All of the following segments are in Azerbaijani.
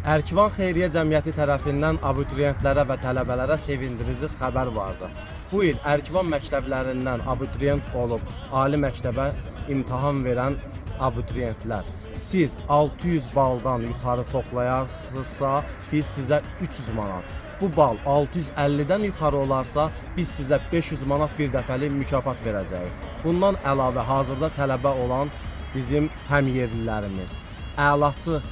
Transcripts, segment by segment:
Ərkivan Xeyriyyə Cəmiyyəti tərəfindən abituriyentlərə və tələbələrə sevindirici xəbər vardı. Bu il Ərkivan məktəblərindən abituriyent olub ali məktəbə imtahan verən abituriyentlər, siz 600 baldan yuxarı toplayarsınızsa, biz sizə 300 manat. Bu bal 650-dən yuxarı olarsa, biz sizə 500 manat bir dəfəlik mükafat verəcəyik. Bundan əlavə hazırda tələbə olan bizim həmyerlilərimiz əlaçı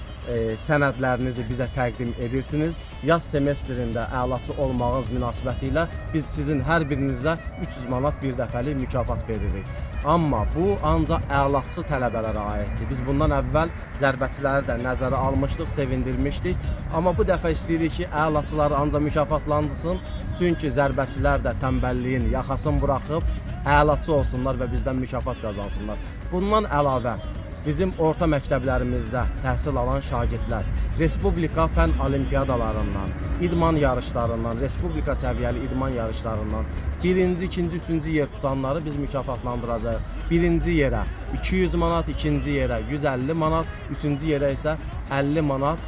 sənədlərinizi bizə təqdim edirsiniz. Yaz semestrində əlaçı olmağınız münasibətilə biz sizin hər birinizə 300 manat bir dəfəlik mükafat veririk. Amma bu ancaq əlaçı tələbələrə aiddir. Biz bundan əvvəl zərbəçiləri də nəzərə almışdıq, sevindirmişdik. Amma bu dəfə istəyirik ki, əlaçıları ancaq mükafatlandırsın. Çünki zərbəçilər də tənbəlliyin yaxasını buraxıb əlaçı olsunlar və bizdən mükafat qazansınlar. Bundan əlavə bizim orta məktəblərimizdə təhsil alan şagirdlər Respublika fən olimpiyadalarından, idman yarışlarından, Respublika səviyyəli idman yarışlarından birinci, ikinci, üçüncü yer tutanları biz mükafatlandıracağıq. Birinci yerə 200 manat, ikinci yerə 150 manat, üçüncü yerə isə 50 manat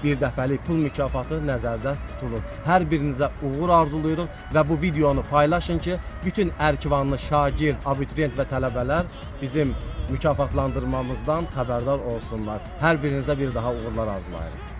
bir dəfəlik pul mükafatı nəzərdə tutulur. Hər birinizə uğur arzuluyuruq və bu videonu paylaşın ki, bütün Ərkivanlı şagird, abituriyent və tələbələr bizim mükafatlandırmamızdan xəbərdar olsunlar. Hər birinizə bir daha uğurlar arzulayırıq.